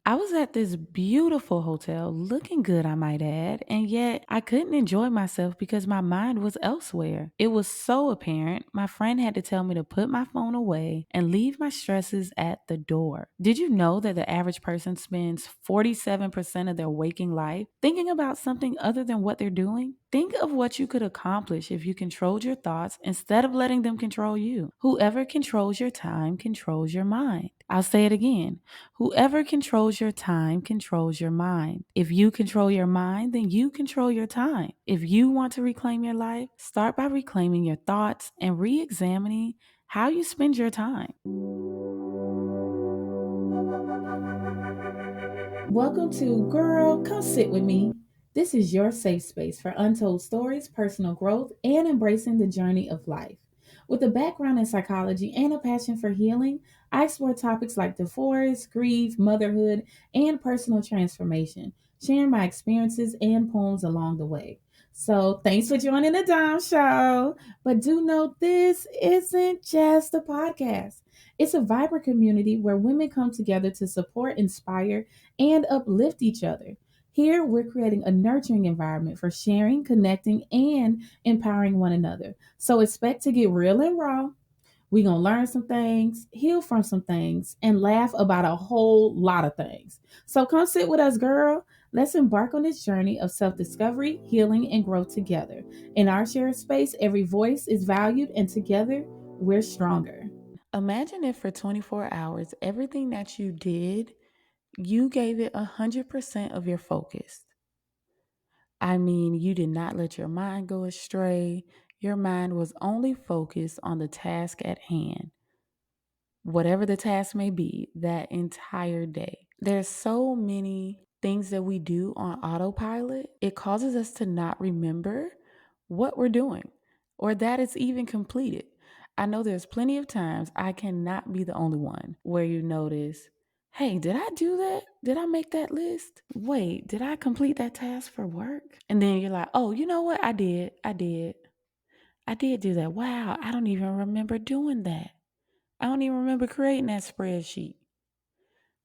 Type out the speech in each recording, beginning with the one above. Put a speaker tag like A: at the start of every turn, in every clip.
A: I was at this beautiful hotel, looking good, I might add, and yet I couldn't enjoy myself because my mind was elsewhere. It was so apparent. My friend had to tell me to put my phone away and leave my stresses at the door. Did you know that the average person spends 47% of their waking life thinking about something other than what they're doing? Think of what you could accomplish if you controlled your thoughts instead of letting them control you. Whoever controls your time controls your mind. I'll say it again. Whoever controls your time controls your mind. If you control your mind, then you control your time. If you want to reclaim your life, start by reclaiming your thoughts and re examining how you spend your time. Welcome to Girl, Come Sit With Me. This is your safe space for untold stories, personal growth, and embracing the journey of life. With a background in psychology and a passion for healing, I explore topics like divorce, grief, motherhood, and personal transformation, sharing my experiences and poems along the way. So, thanks for joining the Dom Show. But do know this isn't just a podcast. It's a vibrant community where women come together to support, inspire, and uplift each other. Here, we're creating a nurturing environment for sharing, connecting, and empowering one another. So expect to get real and raw. We're going to learn some things, heal from some things, and laugh about a whole lot of things. So come sit with us, girl. Let's embark on this journey of self discovery, healing, and growth together. In our shared space, every voice is valued, and together, we're stronger. Imagine if for 24 hours, everything that you did, you gave it 100% of your focus. I mean, you did not let your mind go astray. Your mind was only focused on the task at hand, whatever the task may be, that entire day. There's so many things that we do on autopilot. It causes us to not remember what we're doing or that it's even completed. I know there's plenty of times I cannot be the only one where you notice, hey, did I do that? Did I make that list? Wait, did I complete that task for work? And then you're like, oh, you know what? I did. I did do that. Wow, I don't even remember doing that. I don't even remember creating that spreadsheet.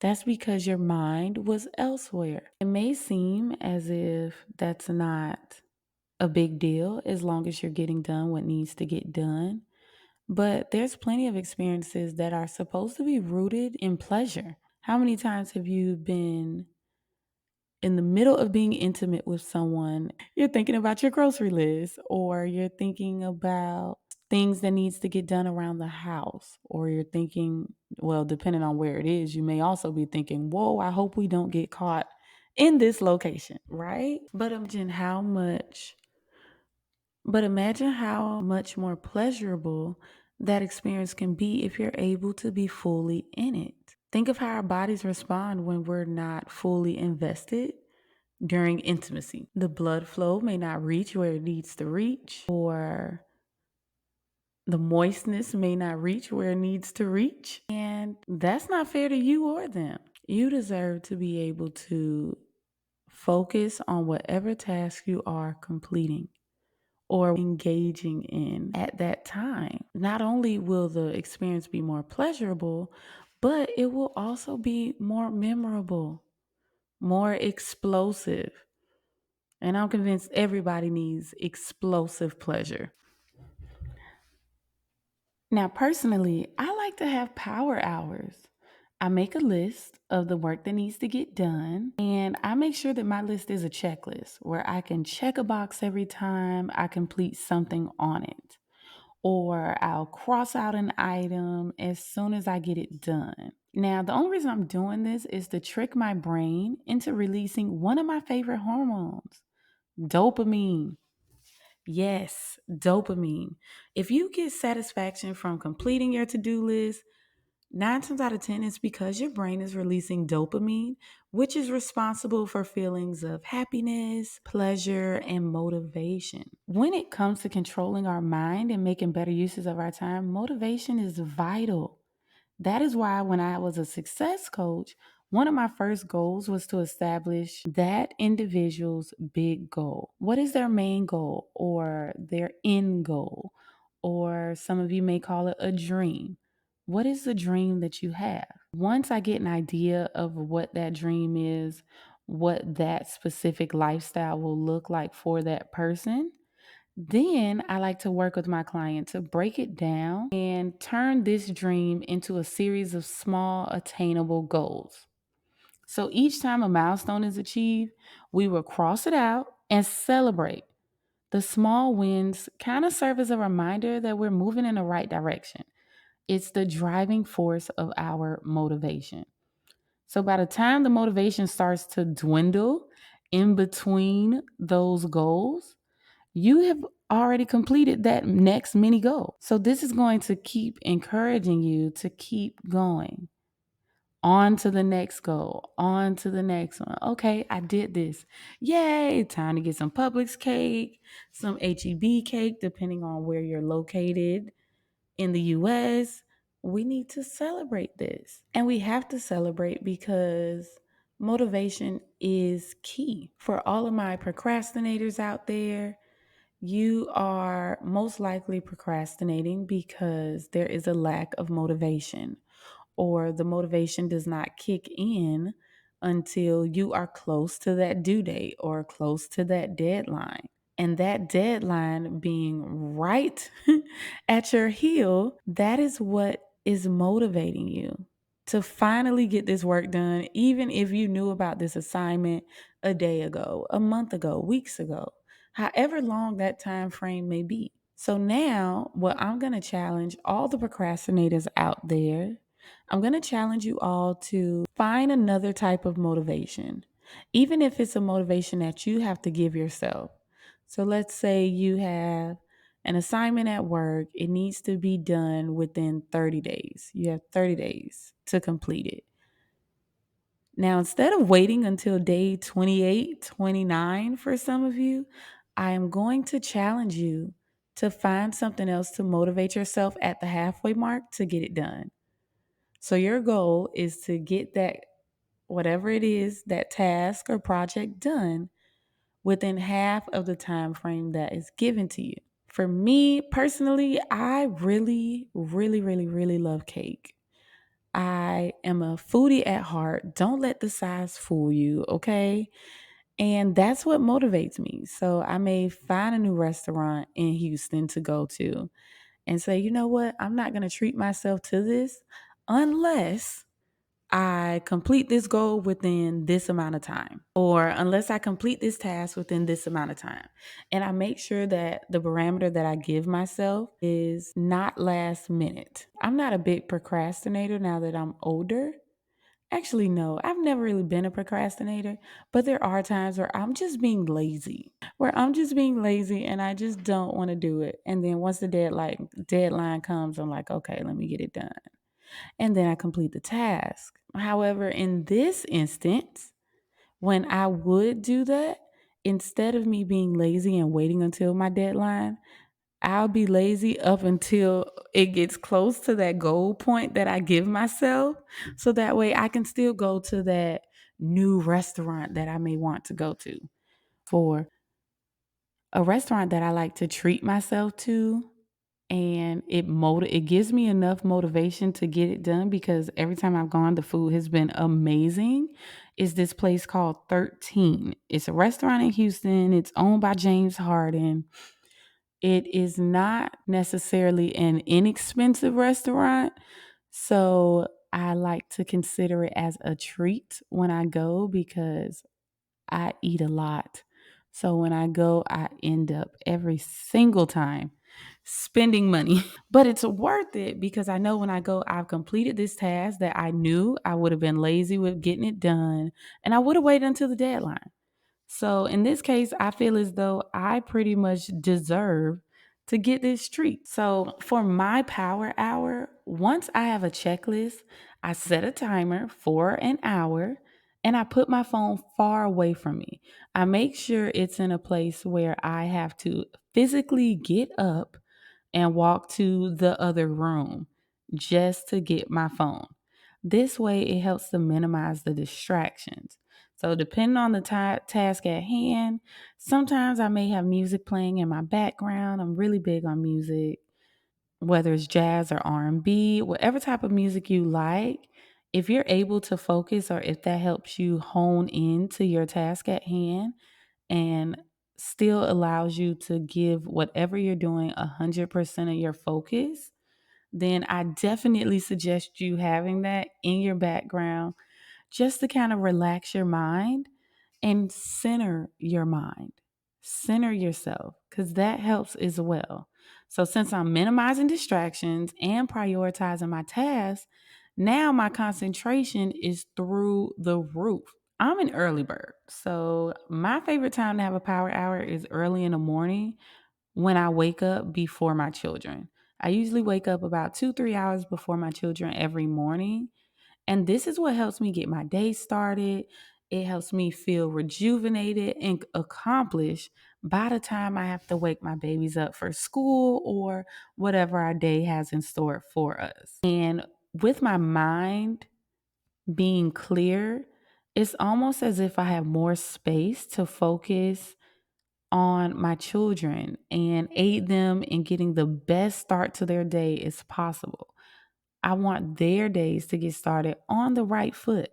A: That's because your mind was elsewhere. It may seem as if that's not a big deal as long as you're getting done what needs to get done. But there's plenty of experiences that are supposed to be rooted in pleasure. How many times have you been in the middle of being intimate with someone? You're thinking about your grocery list, or you're thinking about things that needs to get done around the house, or you're thinking, well, depending on where it is, you may also be thinking, whoa, I hope we don't get caught in this location, right? But imagine how much more pleasurable that experience can be if you're able to be fully in it. Think of how our bodies respond when we're not fully invested during intimacy. The blood flow may not reach where it needs to reach, or the moistness may not reach where it needs to reach. And that's not fair to you or them. You deserve to be able to focus on whatever task you are completing or engaging in at that time. Not only will the experience be more pleasurable, but it will also be more memorable, more explosive. And I'm convinced everybody needs explosive pleasure. Now, personally, I like to have power hours. I make a list of the work that needs to get done, and I make sure that my list is a checklist where I can check a box every time I complete something on it, or I'll cross out an item as soon as I get it done. Now, the only reason I'm doing this is to trick my brain into releasing one of my favorite hormones, dopamine. Yes, dopamine. If you get satisfaction from completing your to do list, 9 times out of 10, it's because your brain is releasing dopamine, which is responsible for feelings of happiness, pleasure, and motivation. When it comes to controlling our mind and making better uses of our time, motivation is vital. That is why when I was a success coach, one of my first goals was to establish that individual's big goal. What is their main goal or their end goal? Or some of you may call it a dream. What is the dream that you have? Once I get an idea of what that dream is, what that specific lifestyle will look like for that person, then I like to work with my client to break it down and turn this dream into a series of small, attainable goals. So each time a milestone is achieved, we will cross it out and celebrate. The small wins kind of serve as a reminder that we're moving in the right direction. It's the driving force of our motivation. So by the time the motivation starts to dwindle in between those goals, you have already completed that next mini goal. So this is going to keep encouraging you to keep going. On to the next goal, on to the next one. Okay, I did this. Yay, time to get some Publix cake, some HEB cake, depending on where you're located in the US. We need to celebrate this. And we have to celebrate because motivation is key. For all of my procrastinators out there, you are most likely procrastinating because there is a lack of motivation, or the motivation does not kick in until you are close to that due date or close to that deadline. And that deadline being right at your heel, that is what is motivating you to finally get this work done, even if you knew about this assignment a day ago, a month ago, weeks ago, however long that time frame may be. So now, what I'm going to challenge all the procrastinators out there, I'm going to challenge you all to find another type of motivation, even if it's a motivation that you have to give yourself. So let's say you have an assignment at work, it needs to be done within 30 days. You have 30 days to complete it. Now, instead of waiting until day 28, 29 for some of you, I am going to challenge you to find something else to motivate yourself at the halfway mark to get it done. So your goal is to get that, whatever it is, that task or project done within half of the time frame that is given to you. For me personally, I really, really, really, really love cake. I am a foodie at heart. Don't let the size fool you, okay? And that's what motivates me. So I may find a new restaurant in Houston to go to and say, you know what? I'm not going to treat myself to this unless I complete this goal within this amount of time, or unless I complete this task within this amount of time. And I make sure that the parameter that I give myself is not last minute. I'm not a big procrastinator now that I'm older. Actually, no, I've never really been a procrastinator, but there are times where I'm just being lazy, and I just don't want to do it. And then once the deadline comes, I'm like, okay, let me get it done. And then I complete the task. However, in this instance, when I would do that, instead of me being lazy and waiting until my deadline, I'll be lazy up until it gets close to that goal point that I give myself. So that way I can still go to that new restaurant that I may want to go to. For a restaurant that I like to treat myself to, and it gives me enough motivation to get it done because every time I've gone, the food has been amazing. Is this place called 13? It's a restaurant in Houston. It's owned by James Harden. It is not necessarily an inexpensive restaurant, so I like to consider it as a treat when I go because I eat a lot. So when I go, I end up every single time spending money. But it's worth it because I know when I go, I've completed this task that I knew I would have been lazy with getting it done, and I would have waited until the deadline. So in this case, I feel as though I pretty much deserve to get this treat. So for my power hour, once I have a checklist, I set a timer for an hour and I put my phone far away from me. I make sure it's in a place where I have to physically get up and walk to the other room just to get my phone. This way, it helps to minimize the distractions. So, depending on the task at hand, sometimes I may have music playing in my background. I'm really big on music. whether it's jazz or R&B, whatever type of music you like, if you're able to focus or if that helps you hone into your task at hand and still allows you to give whatever you're doing 100% of your focus, then I definitely suggest you having that in your background just to kind of relax your mind and center your mind, center yourself, because that helps as well. So, since I'm minimizing distractions and prioritizing my tasks, now my concentration is through the roof. I'm an early bird. So, my favorite time to have a power hour is early in the morning when I wake up before my children. I usually wake up about 2, 3 hours before my children every morning. And this is what helps me get my day started. It helps me feel rejuvenated and accomplished by the time I have to wake my babies up for school or whatever our day has in store for us. And with my mind being clear, it's almost as if I have more space to focus on my children and aid them in getting the best start to their day as possible. I want their days to get started on the right foot,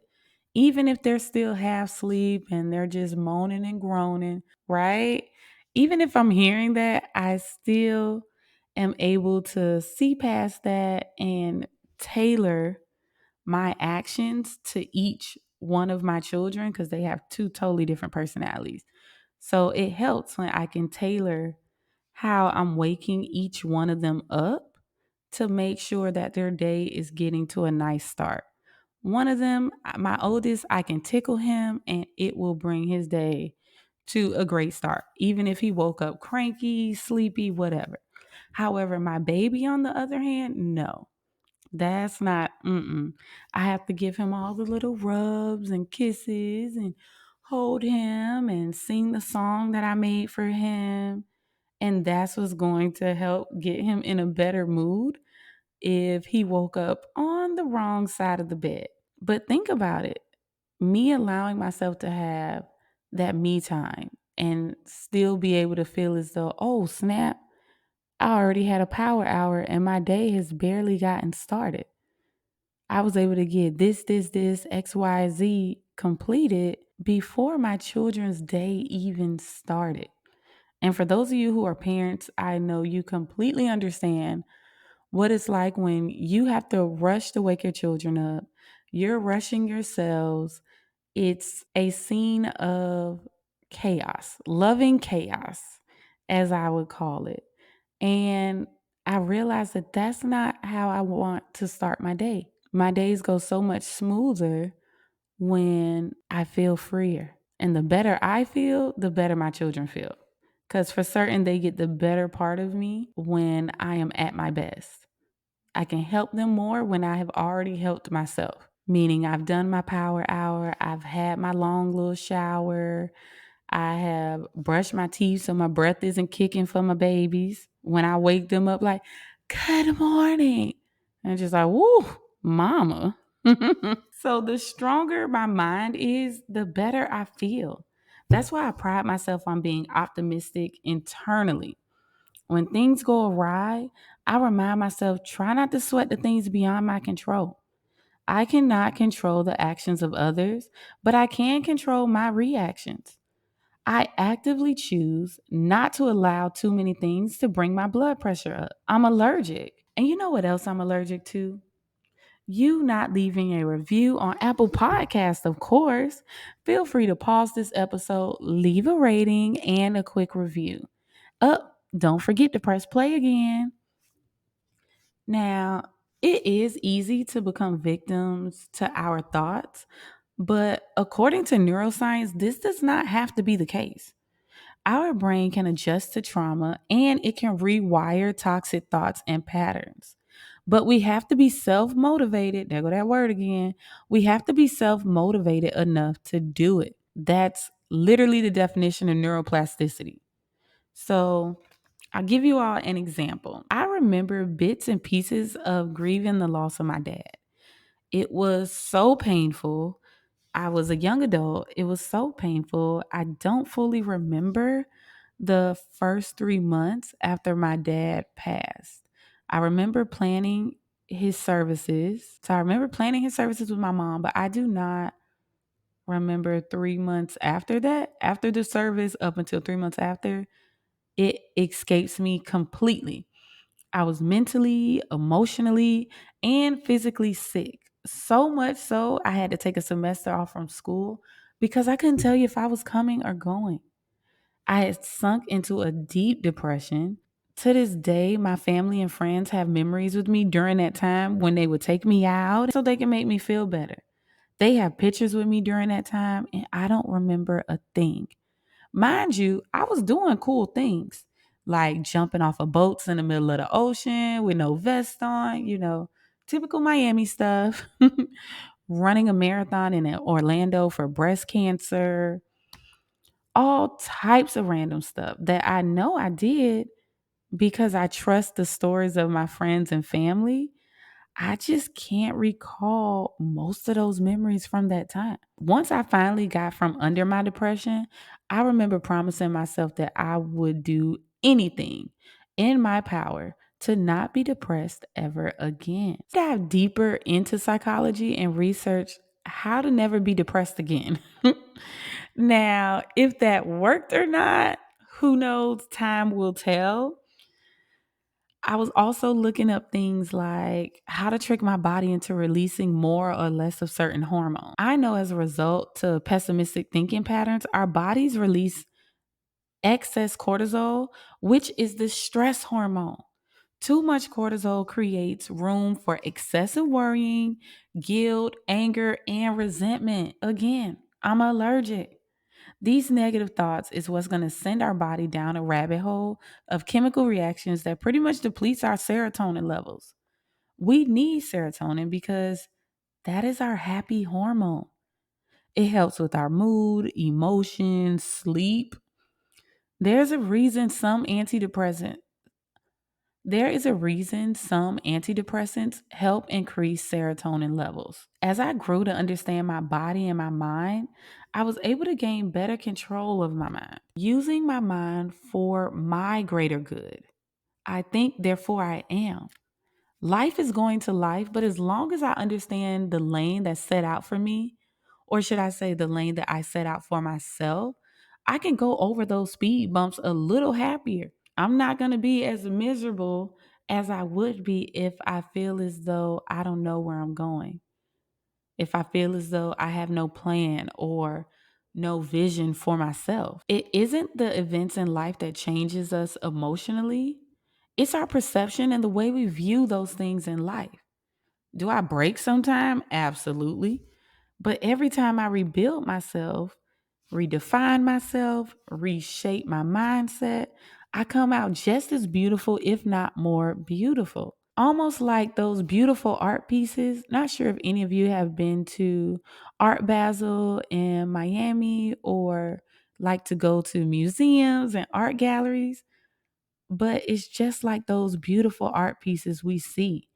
A: even if they're still half asleep and they're just moaning and groaning, right? Even if I'm hearing that, I still am able to see past that and tailor my actions to each one of my children because they have two totally different personalities. So it helps when I can tailor how I'm waking each one of them up to make sure that their day is getting to a nice start. One of them, my oldest, I can tickle him and it will bring his day to a great start, even if he woke up cranky, sleepy, whatever. However, my baby, on the other hand, no. That's not, I have to give him all the little rubs and kisses and hold him and sing the song that I made for him. And that's what's going to help get him in a better mood if he woke up on the wrong side of the bed. But think about it, me allowing myself to have that me time and still be able to feel as though, oh, snap, I already had a power hour and my day has barely gotten started. I was able to get this, X, Y, Z completed before my children's day even started. And for those of you who are parents, I know you completely understand what it's like when you have to rush to wake your children up. You're rushing yourselves. It's a scene of chaos, loving chaos, as I would call it. And I realized that that's not how I want to start my day. My days go so much smoother when I feel freer. And the better I feel, the better my children feel. Because for certain, they get the better part of me when I am at my best. I can help them more when I have already helped myself, meaning I've done my power hour, I've had my long little shower, I have brushed my teeth so my breath isn't kicking for my babies. When I wake them up, like, good morning. And just like, woo, mama. So the stronger my mind is, the better I feel. That's why I pride myself on being optimistic internally. When things go awry, I remind myself, try not to sweat the things beyond my control. I cannot control the actions of others, but I can control my reactions. I actively choose not to allow too many things to bring my blood pressure up. I'm allergic. And you know what else I'm allergic to? You not leaving a review on Apple Podcasts, of course. Feel free to pause this episode, leave a rating, and a quick review. Don't forget to press play again. Now, it is easy to become victims to our thoughts, but according to neuroscience, this does not have to be the case. Our brain can adjust to trauma and it can rewire toxic thoughts and patterns. But we have to be self motivated. There go that word again. We have to be self motivated enough to do it. That's literally the definition of neuroplasticity. So I'll give you all an example. I remember bits and pieces of grieving the loss of my dad. It was so painful. I was a young adult. It was so painful. I don't fully remember the first 3 months after my dad passed. I remember planning his services. So I remember planning his services with my mom, but I do not remember 3 months after that, after the service, up until 3 months after, it escapes me completely. I was mentally, emotionally, and physically sick. So much so, I had to take a semester off from school because I couldn't tell you if I was coming or going. I had sunk into a deep depression. To this day, my family and friends have memories with me during that time when they would take me out so they can make me feel better. They have pictures with me during that time, and I don't remember a thing. Mind you, I was doing cool things like jumping off of boats in the middle of the ocean with no vest on, typical Miami stuff. Running a marathon in Orlando for breast cancer, all types of random stuff that I know I did because I trust the stories of my friends and family. I just can't recall most of those memories from that time. Once I finally got from under my depression, I remember promising myself that I would do anything in my power to not be depressed ever again. Dive deeper into psychology and research how to never be depressed again. Now, if that worked or not, who knows? Time will tell. I was also looking up things like how to trick my body into releasing more or less of certain hormones. I know as a result to pessimistic thinking patterns, our bodies release excess cortisol, which is the stress hormone. Too much cortisol creates room for excessive worrying, guilt, anger, and resentment. Again, I'm allergic. These negative thoughts is what's going to send our body down a rabbit hole of chemical reactions that pretty much depletes our serotonin levels. We need serotonin because that is our happy hormone. It helps with our mood, emotions, sleep. There's a reason some antidepressant There is a reason some antidepressants help increase serotonin levels. As I grew to understand my body and my mind, I was able to gain better control of my mind, using my mind for my greater good. I think, therefore I am. Life is going to life, but as long as I understand the lane that's set out for me, or should I say the lane that I set out for myself, I can go over those speed bumps a little happier. I'm not going to be as miserable as I would be if I feel as though I don't know where I'm going. If I feel as though I have no plan or no vision for myself. It isn't the events in life that changes us emotionally. It's our perception and the way we view those things in life. Do I break sometime? Absolutely. But every time I rebuild myself, redefine myself, reshape my mindset, I come out just as beautiful, if not more beautiful. Almost like those beautiful art pieces. Not sure if any of you have been to Art Basel in Miami or like to go to museums and art galleries, but it's just like those beautiful art pieces we see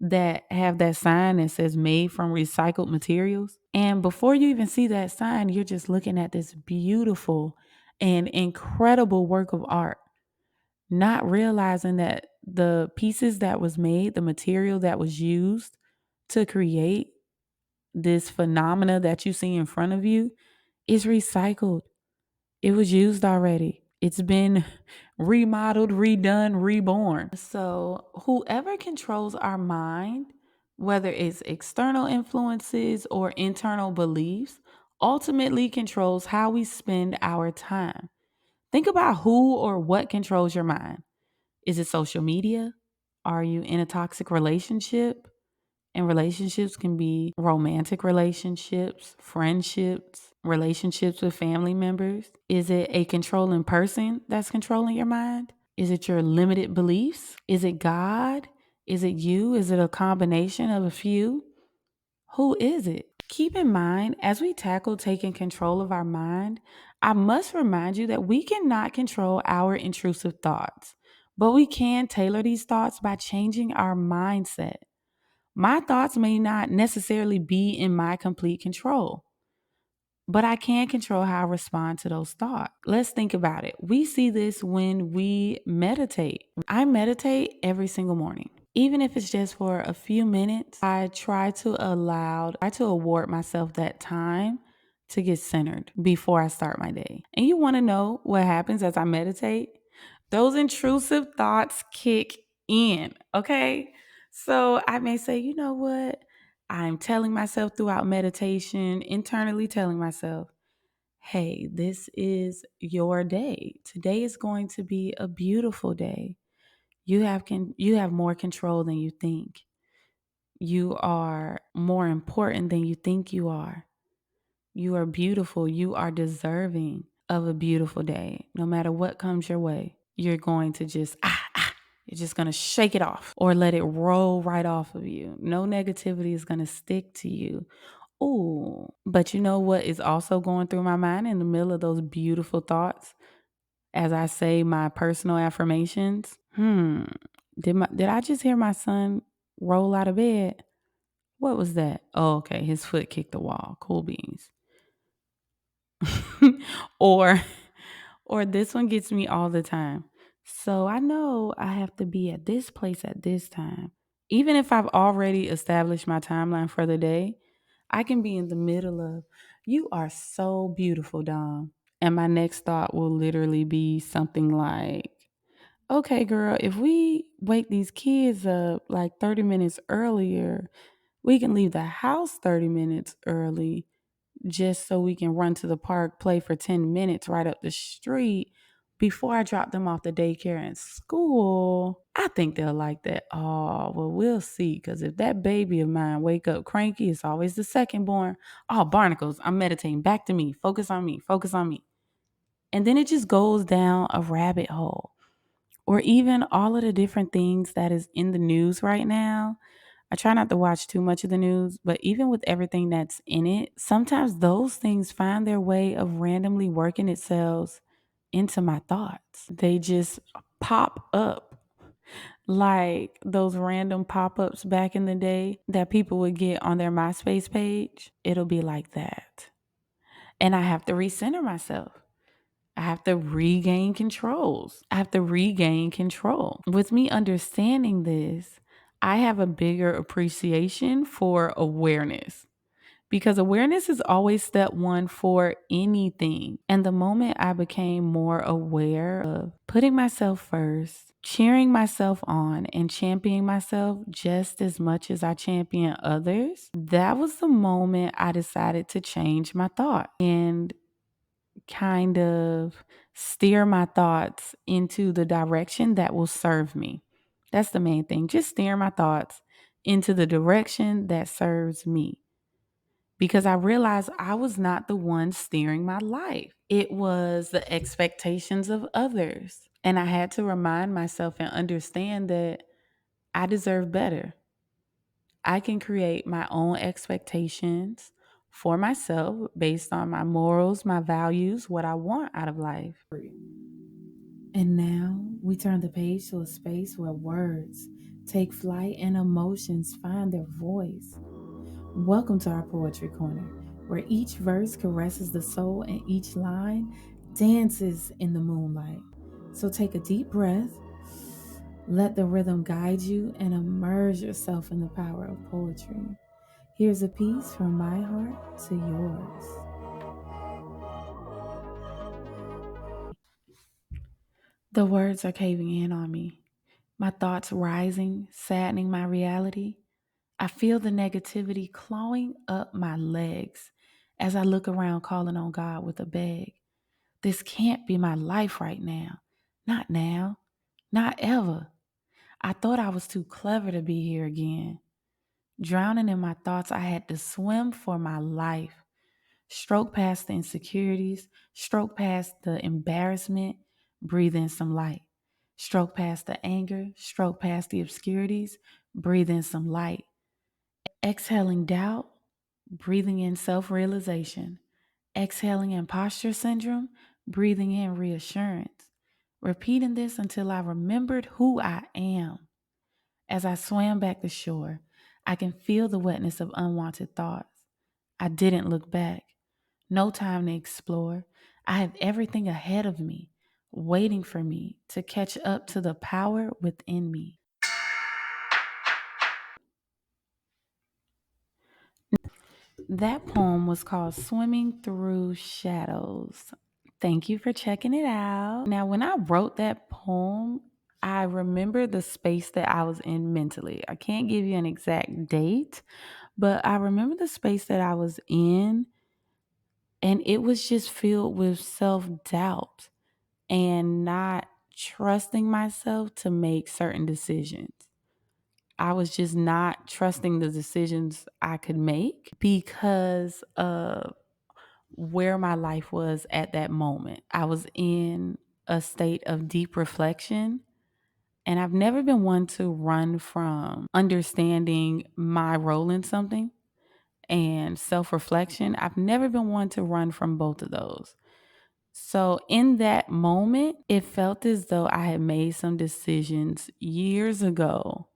A: that have that sign that says made from recycled materials. And before you even see that sign, you're just looking at this beautiful and incredible work of art, not realizing that the pieces that was made, the material that was used to create this phenomena that you see in front of you is recycled. It was used already. It's been remodeled, redone, reborn. So, whoever controls our mind, whether it's external influences or internal beliefs, ultimately controls how we spend our time. Think about who or what controls your mind. Is it social media? Are you in a toxic relationship? And relationships can be romantic relationships, friendships, relationships with family members. Is it a controlling person that's controlling your mind? Is it your limited beliefs? Is it God? Is it you? Is it a combination of a few? Who is it? Keep in mind, as we tackle taking control of our mind, I must remind you that we cannot control our intrusive thoughts, but we can tailor these thoughts by changing our mindset. My thoughts may not necessarily be in my complete control. but I can control how I respond to those thoughts. Let's think about it. We see this when we meditate. I meditate every single morning. Even if it's just for a few minutes, I try to award myself that time to get centered before I start my day. And you want to know what happens as I meditate? Those intrusive thoughts kick in, okay? So I may say, you know what? I'm telling myself throughout meditation, internally telling myself, hey, this is your day. Today is going to be a beautiful day. You have more control than you think. You are more important than you think you are. You are beautiful. You are deserving of a beautiful day. No matter what comes your way, you're going to you're just going to shake it off or let it roll right off of you. No negativity is going to stick to you. Ooh, but you know what is also going through my mind in the middle of those beautiful thoughts as I say my personal affirmations? Did I just hear my son roll out of bed? What was that? Oh, okay, his foot kicked the wall. Cool beans. or or this one gets me all the time. So I know I have to be at this place at this time. Even if I've already established my timeline for the day, I can be in the middle of, you are so beautiful, Dom. And my next thought will literally be something like, okay, girl, if we wake these kids up like 30 minutes earlier, we can leave the house 30 minutes early just so we can run to the park, play for 10 minutes right up the street before I drop them off the daycare and school. I think they'll like that. Oh, well, we'll see. Because if that baby of mine wake up cranky, it's always the second born. Oh, barnacles, I'm meditating. Back to me. Focus on me. Focus on me. And then it just goes down a rabbit hole. Or even all of the different things that is in the news right now. I try not to watch too much of the news, but even with everything that's in it, sometimes those things find their way of randomly working itself into my thoughts. They just pop up like those random pop ups back in the day that people would get on their MySpace page. It'll be like that. And I have to recenter myself. I have to regain controls. I have to regain control. With me understanding this, I have a bigger appreciation for awareness because awareness is always step one for anything. And the moment I became more aware of putting myself first, cheering myself on, and championing myself just as much as I champion others, that was the moment I decided to change my thought and kind of steer my thoughts into the direction that will serve me. That's the main thing. Just steer my thoughts into the direction that serves me. Because I realized I was not the one steering my life. It was the expectations of others. And I had to remind myself and understand that I deserve better. I can create my own expectations for myself based on my morals, my values, what I want out of life. And now we turn the page to a space where words take flight and emotions find their voice. Welcome to our Poetry Corner, where each verse caresses the soul and each line dances in the moonlight. So take a deep breath, let the rhythm guide you, and immerse yourself in the power of poetry. Here's a piece from my heart to yours. The words are caving in on me, my thoughts rising, saddening my reality. I feel the negativity clawing up my legs as I look around calling on God with a beg. This can't be my life right now. Not now. Not ever. I thought I was too clever to be here again. Drowning in my thoughts, I had to swim for my life. Stroke past the insecurities, stroke past the embarrassment, breathe in some light. Stroke past the anger, stroke past the obscurities, breathe in some light. Exhaling doubt, breathing in self realization. Exhaling imposter syndrome, breathing in reassurance. Repeating this until I remembered who I am. As I swam back to shore, I can feel the wetness of unwanted thoughts. I didn't look back. no time to explore. I have everything ahead of me, waiting for me to catch up to the power within me. That poem was called Swimming Through Shadows. Thank you for checking it out. Now, when I wrote that poem, I remember the space that I was in mentally. I can't give you an exact date, but I remember the space that I was in, and it was just filled with self doubt and not trusting myself to make certain decisions. I was just not trusting the decisions I could make because of where my life was at that moment. I was in a state of deep reflection, and I've never been one to run from understanding my role in something and self reflection. I've never been one to run from both of those. So, in that moment, it felt as though I had made some decisions years ago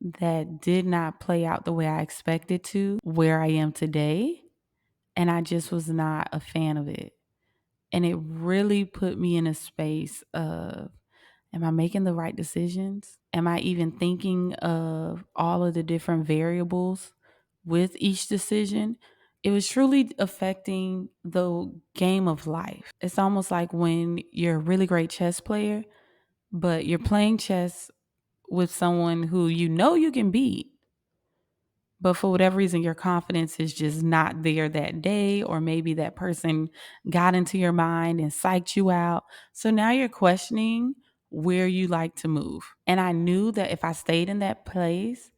A: that did not play out the way I expected to, where I am today. And I just was not a fan of it. And it really put me in a space of, am I making the right decisions? Am I even thinking of all of the different variables with each decision? It was truly affecting the game of life. It's almost like when you're a really great chess player, but you're playing chess with someone who you know you can beat, but for whatever reason your confidence is just not there that day, or maybe that person got into your mind and psyched you out, so now you're questioning where you like to move. And I knew that if I stayed in that place,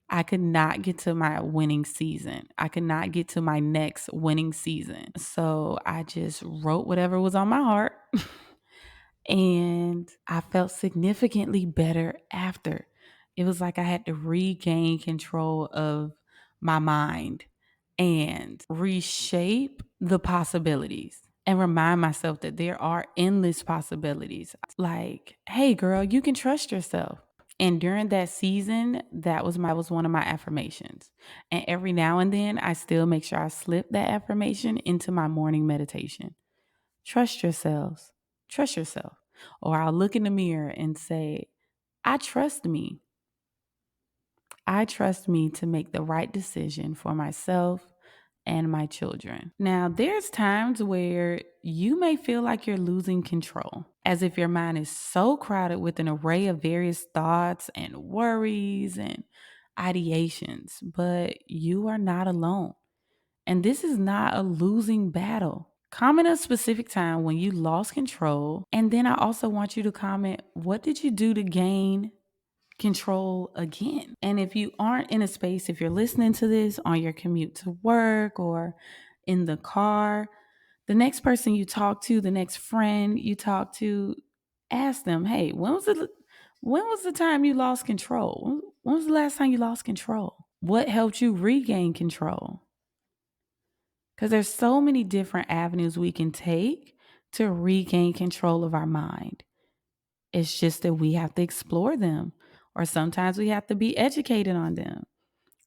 A: I could not get to my winning season. I could not get to my next winning season. So I just wrote whatever was on my heart and I felt significantly better after. It was like I had to regain control of my mind and reshape the possibilities and remind myself that there are endless possibilities. Like, hey, girl, you can trust yourself. And during that season, that was one of my affirmations. And every now and then, I still make sure I slip that affirmation into my morning meditation. Trust yourselves. Trust yourself. Or I'll look in the mirror and say, I trust me. I trust me to make the right decision for myself and my children. Now, there's times where you may feel like you're losing control, as if your mind is so crowded with an array of various thoughts and worries and ideations, but you are not alone. And this is not a losing battle. Comment a specific time when you lost control. And then I also want you to comment, what did you do to gain control again? And if you aren't in a space, if you're listening to this on your commute to work or in the car, the next person you talk to, the next friend you talk to, ask them, hey, when was the time you lost control? When was the last time you lost control? What helped you regain control? Because there's so many different avenues we can take to regain control of our mind. It's just that we have to explore them, or sometimes we have to be educated on them.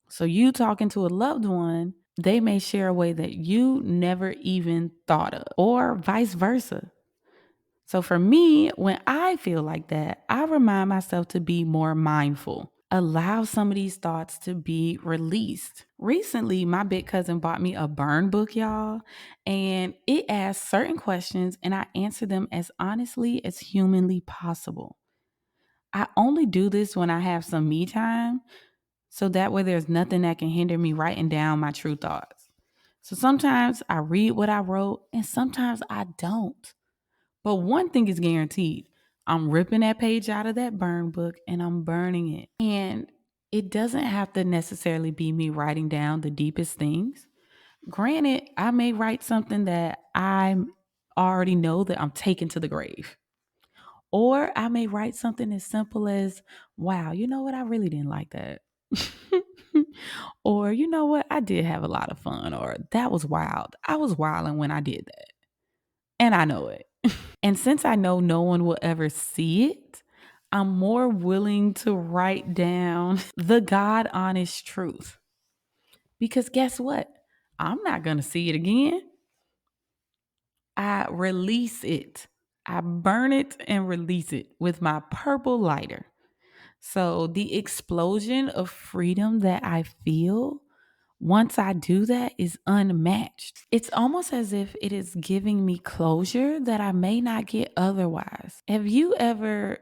A: So you talking to a loved one, they may share a way that you never even thought of, or vice versa. So for me, when I feel like that, I remind myself to be more mindful. Allow some of these thoughts to be released. Recently, my big cousin bought me a burn book, y'all, and it asks certain questions and I answer them as honestly as humanly possible. I only do this when I have some me time, so that way there's nothing that can hinder me writing down my true thoughts. So sometimes I read what I wrote and sometimes I don't. But one thing is guaranteed. I'm ripping that page out of that burn book and I'm burning it. And it doesn't have to necessarily be me writing down the deepest things. Granted, I may write something that I already know that I'm taking to the grave. Or I may write something as simple as, wow, you know what? I really didn't like that. Or, you know what? I did have a lot of fun. Or that was wild. I was wilding when I did that. And I know it. And since I know no one will ever see it, I'm more willing to write down the God honest truth. Because guess what? I'm not going to see it again. I release it. I burn it and release it with my purple lighter. So the explosion of freedom that I feel once I do that is unmatched. It's almost as if it is giving me closure that I may not get otherwise. Have you ever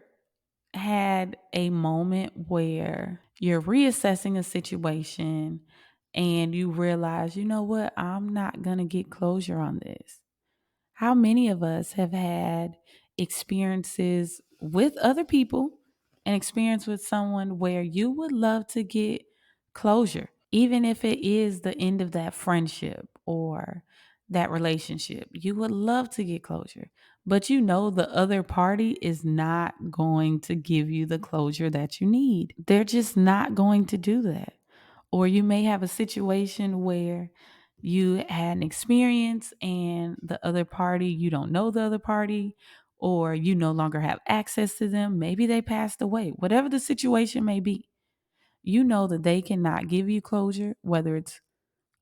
A: had a moment where you're reassessing a situation and you realize, you know what, I'm not going to get closure on this? How many of us have had experiences with other people, an experience with someone where you would love to get closure, even if it is the end of that friendship or that relationship? You would love to get closure, but you know the other party is not going to give you the closure that you need. They're just not going to do that. Or you may have a situation where you had an experience and the other party, you don't know the other party, or you no longer have access to them. Maybe they passed away. Whatever the situation may be, you know that they cannot give you closure, whether it's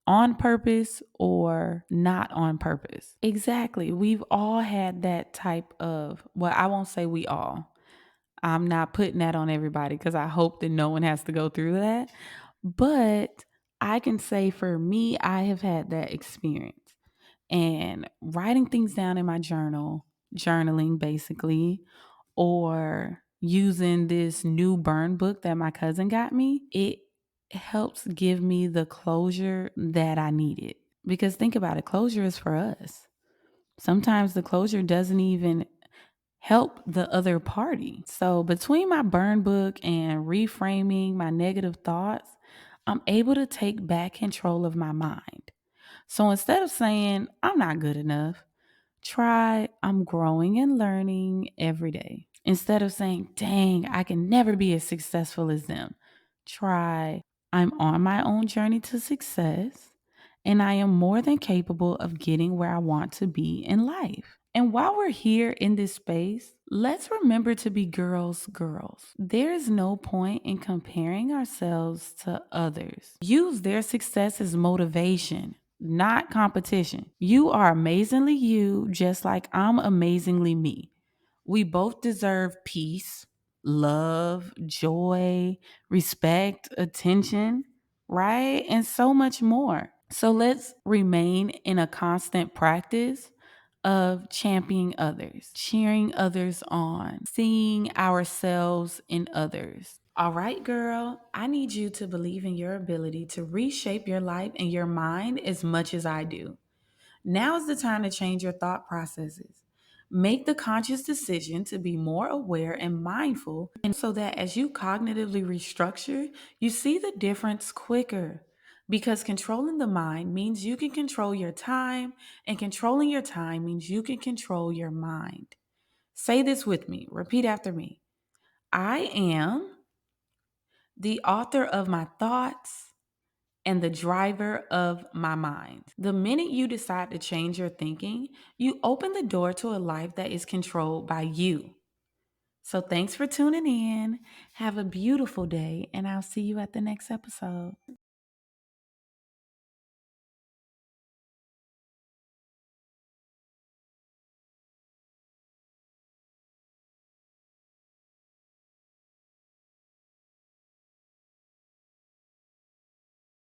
A: on purpose or not on purpose. Exactly. We've all had that type of, well, I won't say we all. I'm not putting that on everybody because I hope that no one has to go through that. But I can say for me, I have had that experience. And writing things down in my journal, journaling basically, or using this new burn book that my cousin got me, it helps give me the closure that I needed. Because think about it, closure is for us. Sometimes the closure doesn't even help the other party. So between my burn book and reframing my negative thoughts, I'm able to take back control of my mind. So instead of saying, I'm not good enough, try, I'm growing and learning every day. Instead of saying, dang, I can never be as successful as them, try, I'm on my own journey to success and I am more than capable of getting where I want to be in life. And while we're here in this space, let's remember to be girls, girls. There is no point in comparing ourselves to others. Use their success as motivation, not competition. You are amazingly you, just like I'm amazingly me. We both deserve peace, love, joy, respect, attention, right? And so much more. So let's remain in a constant practice of championing others, cheering others on, seeing ourselves in others. All right, girl, I need you to believe in your ability to reshape your life and your mind as much as I do. Now is the time to change your thought processes. Make the conscious decision to be more aware and mindful, and so that as you cognitively restructure, you see the difference quicker. Because controlling the mind means you can control your time, and controlling your time means you can control your mind. Say this with me, repeat after me. I am the author of my thoughts and the driver of my mind. The minute you decide to change your thinking, you open the door to a life that is controlled by you. So thanks for tuning in. Have a beautiful day, and I'll see you at the next episode.